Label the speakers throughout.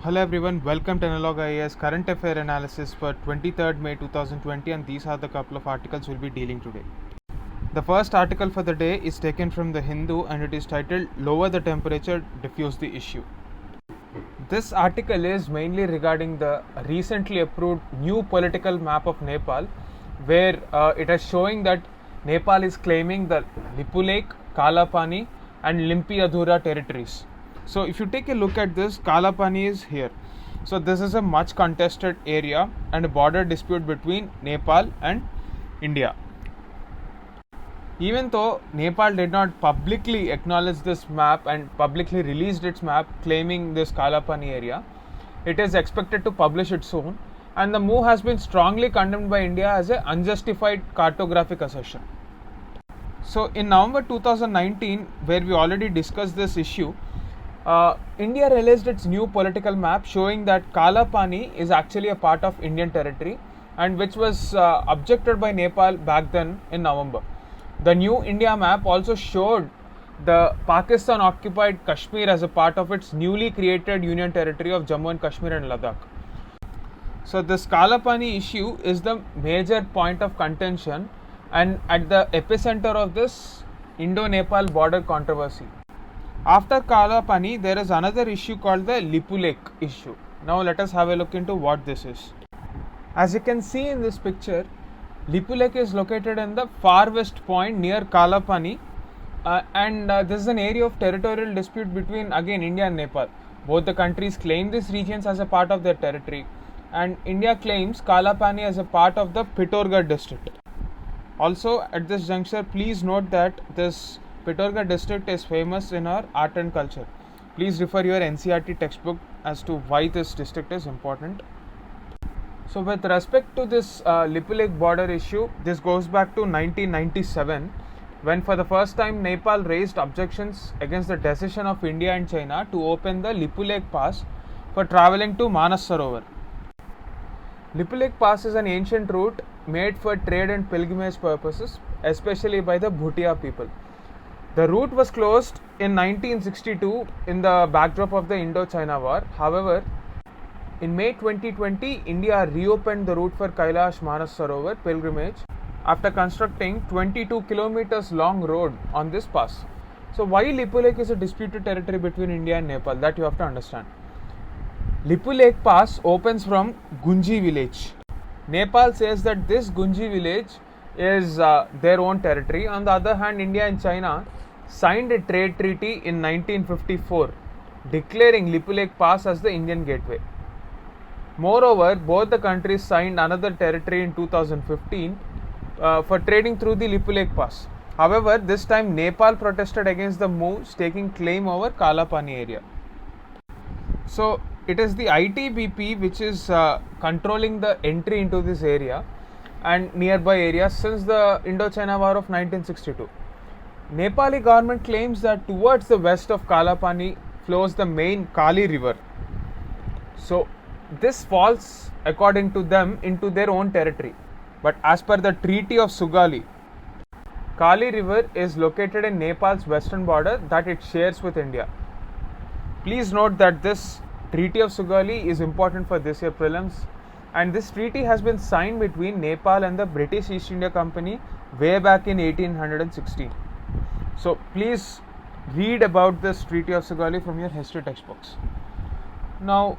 Speaker 1: Hello everyone, welcome to Analog IAS current affair analysis for 23rd May 2020, and these are the couple of articles we'll be dealing today. The first article for the day is taken from the Hindu and it is titled Lower the Temperature, Diffuse the Issue. This article is mainly regarding the recently approved new political map of Nepal, where it is showing that Nepal is claiming the Lipulekh, Kalapani and Limpi Adhura territories. So if you take a look at this, Kalapani is here. So this is a much contested area and a border dispute between Nepal and India. Even though Nepal did not publicly acknowledge this map and publicly released its map claiming this Kalapani area, it is expected to publish it soon, and the move has been strongly condemned by India as an unjustified cartographic assertion. So in November 2019, where we already discussed this issue, India released its new political map showing that Kalapani is actually a part of Indian territory, and which was objected by Nepal back then in November. The new India map also showed the Pakistan occupied Kashmir as a part of its newly created union territory of Jammu and Kashmir and Ladakh. So this Kalapani issue is the major point of contention and at the epicenter of this Indo-Nepal border controversy. After Kalapani, there is another issue called the Lipulekh issue. Now let us have a look into what this is. As you can see in this picture, Lipulekh is located in the far west point near Kalapani, and this is an area of territorial dispute between again India and Nepal. Both the countries claim these regions as a part of their territory, and India claims Kalapani as a part of the Pittorgarh district. Also at this juncture, please note that this Pittorgarh district is famous in our art and culture. Please refer your NCERT textbook as to why this district is important. So with respect to this Lipulekh border issue, this goes back to 1997, when for the first time Nepal raised objections against the decision of India and China to open the Lipulekh Pass for travelling to Manas Sarovar. Lipulekh Pass is an ancient route made for trade and pilgrimage purposes, especially by the Bhutia people. The route was closed in 1962 in the backdrop of the Indo-China War. However, in May 2020, India reopened the route for Kailash Manas Sarovar pilgrimage after constructing 22 kilometers long road on this pass. So why Lipulekh is a disputed territory between India and Nepal, that you have to understand. Lipulekh Pass opens from Gunji village. Nepal says that this Gunji village is their own territory. On the other hand, India and China signed a trade treaty in 1954 declaring Lipulekh Pass as the Indian gateway. Moreover, both the countries signed another territory in 2015 for trading through the Lipulekh Pass. However, this time Nepal protested against the move, taking claim over Kalapani area. So it is the ITBP which is controlling the entry into this area and nearby areas since the Indo-China War of 1962. Nepali government claims that towards the west of Kalapani flows the main Kali river. So this falls, according to them, into their own territory. But as per the Treaty of Sugali, Kali river is located in Nepal's western border that it shares with India. Please note that this Treaty of Sugali is important for this year prelims, and this treaty has been signed between Nepal and the British East India Company way back in 1816. So please read about this Treaty of Sugali from your history textbooks. Now,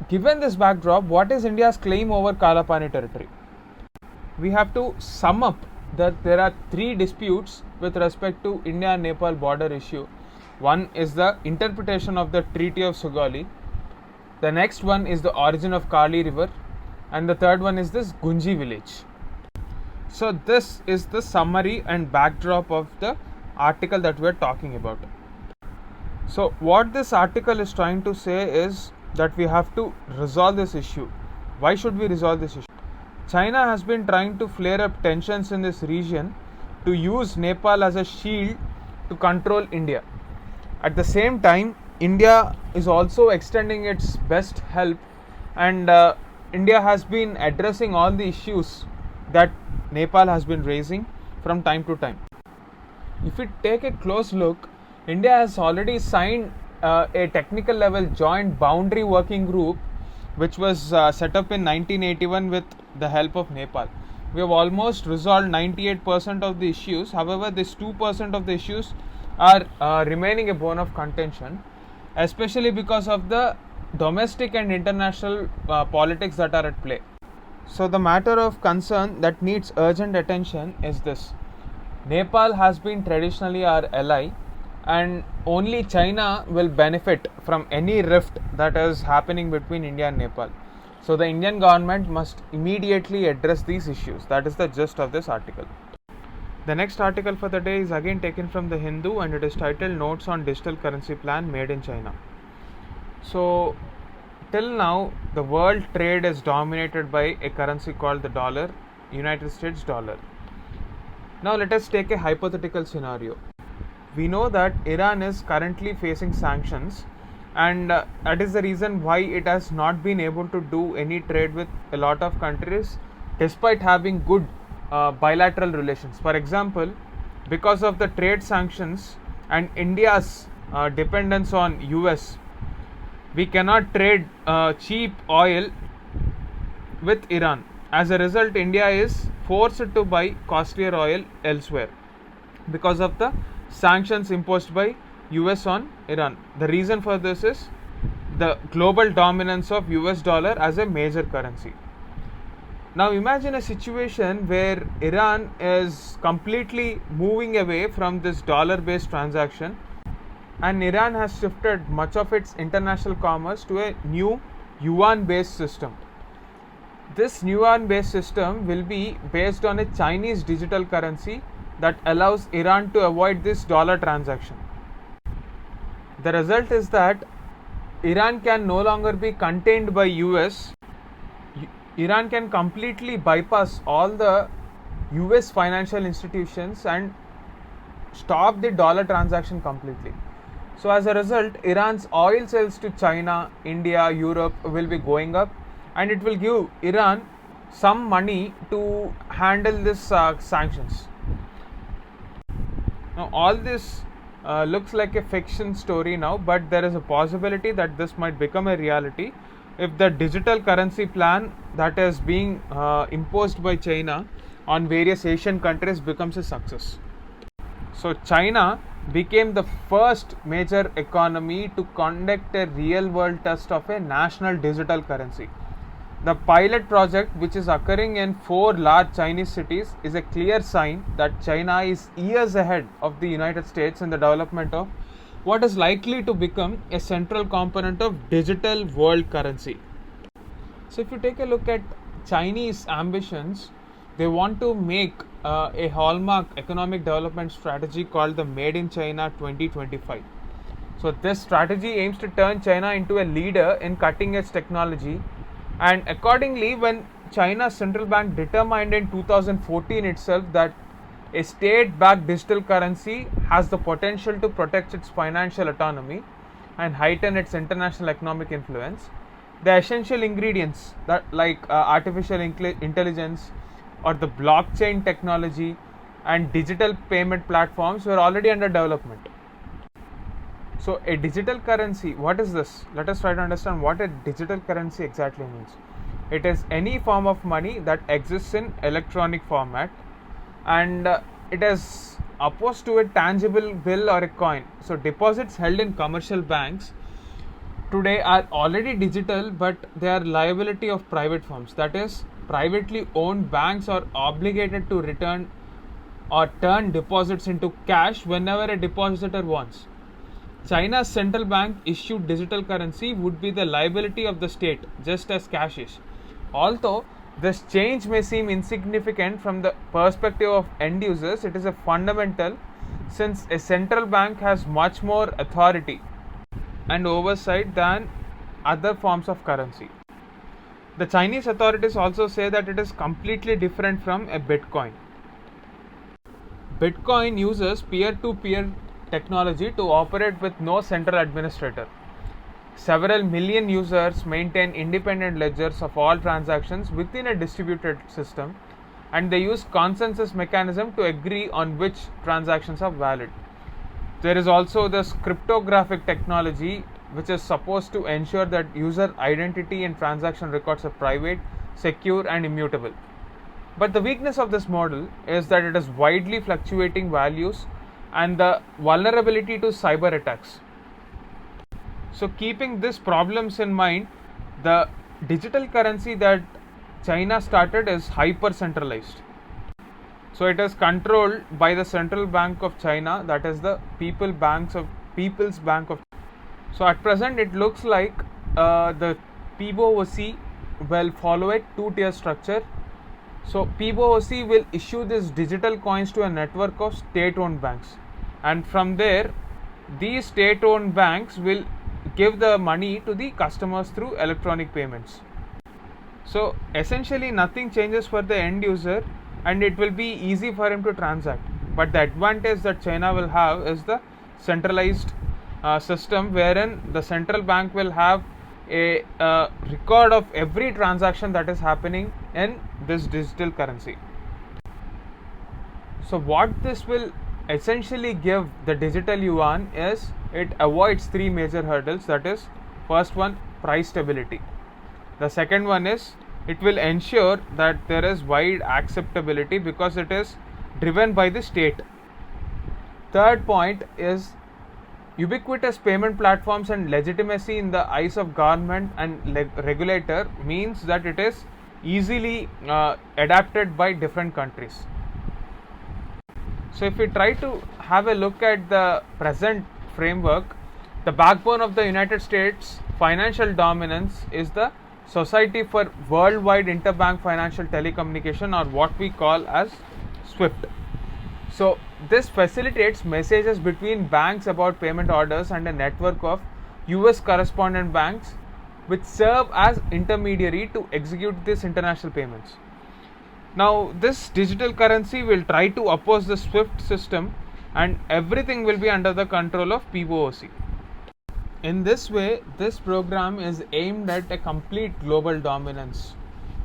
Speaker 1: given this backdrop, what is India's claim over Kalapani territory? We have to sum up that there are three disputes with respect to India and Nepal border issue. One is the interpretation of the Treaty of Sugali. The next one is the origin of Kali river, and the third one is this Gunji village. So this is the summary and backdrop of the article that we are talking about. So what this article is trying to say is that we have to resolve this issue. Why should we resolve this issue? China has been trying to flare up tensions in this region to use Nepal as a shield to control India. At the same time, India is also extending its best help, and India has been addressing all the issues that Nepal has been raising from time to time. If we take a close look, India has already signed a technical level joint boundary working group which was set up in 1981 with the help of Nepal. We have almost resolved 98% of the issues. However, this 2% of the issues are remaining a bone of contention, especially because of the domestic and international politics that are at play. So, the matter of concern that needs urgent attention is this: Nepal has been traditionally our ally, and only China will benefit from any rift that is happening between India and Nepal. So, the Indian government must immediately address these issues. That is the gist of this article. The next article for the day is again taken from the Hindu, and it is titled Notes on Digital Currency Plan Made in China. So, till now, the world trade is dominated by a currency called the dollar, United States dollar. Now, let us take a hypothetical scenario. We know that Iran is currently facing sanctions, and that is the reason why it has not been able to do any trade with a lot of countries despite having good bilateral relations. For example, because of the trade sanctions and India's dependence on US, we cannot trade cheap oil with Iran. As a result, India is forced to buy costlier oil elsewhere because of the sanctions imposed by US on Iran. The reason for this is the global dominance of US dollar as a major currency. Now imagine a situation where Iran is completely moving away from this dollar based transaction, and Iran has shifted much of its international commerce to a new yuan based system. This yuan based system will be based on a Chinese digital currency that allows Iran to avoid this dollar transaction. The result is that Iran can no longer be contained by US. Iran can completely bypass all the US financial institutions and stop the dollar transaction completely. So as a result, Iran's oil sales to China, India, Europe will be going up, and it will give Iran some money to handle this sanctions. Now all this looks like a fiction story now, but there is a possibility that this might become a reality if the digital currency plan that is being imposed by China on various Asian countries becomes a success. So China became the first major economy to conduct a real world test of a national digital currency. The pilot project, which is occurring in 4 large Chinese cities, is a clear sign that China is years ahead of the United States in the development of what is likely to become a central component of digital world currency. So if you take a look at Chinese ambitions, they want to make a hallmark economic development strategy called the Made in China 2025. So this strategy aims to turn China into a leader in cutting edge technology, and accordingly, when China's central bank determined in 2014 itself that a state-backed digital currency has the potential to protect its financial autonomy and heighten its international economic influence, the essential ingredients that like artificial intelligence or the blockchain technology and digital payment platforms were already under development. So a digital currency, what is this? Let us try to understand what a digital currency exactly means. It is any form of money that exists in electronic format, and it is opposed to a tangible bill or a coin. So deposits held in commercial banks today are already digital, but they are liability of private firms. That is, privately owned banks are obligated to return or turn deposits into cash whenever a depositor wants. China's central bank issued digital currency would be the liability of the state, just as cash is. Although this change may seem insignificant from the perspective of end users, it is a fundamental, since a central bank has much more authority and oversight than other forms of currency. The Chinese authorities also say that it is completely different from a Bitcoin. Bitcoin uses peer-to-peer technology to operate with no central administrator. Several million users maintain independent ledgers of all transactions within a distributed system, and they use consensus mechanism to agree on which transactions are valid. There is also this cryptographic technology which is supposed to ensure that user identity and transaction records are private, secure, and immutable. But the weakness of this model is that it is widely fluctuating values and the vulnerability to cyber attacks. So, keeping these problems in mind, the digital currency that China started is hyper centralized. So, it is controlled by the Central Bank of China, that is the People's Bank of. So, at present, it looks like the PBOC will follow a two-tier structure. So, PBOC will issue these digital coins to a network of state-owned banks, and from there, these state-owned banks will give the money to the customers through electronic payments. So essentially nothing changes for the end user and it will be easy for him to transact. But the advantage that China will have is the centralized system wherein the central bank will have a record of every transaction that is happening in this digital currency. So what this will essentially give the digital yuan is it avoids three major hurdles. That is, first one, price stability. The second one is it will ensure that there is wide acceptability because it is driven by the state. Third point is ubiquitous payment platforms and legitimacy in the eyes of government and regulator means that it is easily adapted by different countries. So if we try to have a look at the present framework, the backbone of the United States financial dominance is the Society for Worldwide Interbank Financial Telecommunication, or what we call as SWIFT. So this facilitates messages between banks about payment orders and a network of US correspondent banks which serve as intermediary to execute these international payments. Now this digital currency will try to oppose the SWIFT system and everything will be under the control of PBOC. In this way, this program is aimed at a complete global dominance,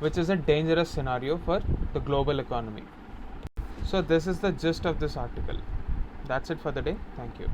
Speaker 1: which is a dangerous scenario for the global economy. So this is the gist of this article. That's it for the day. Thank you.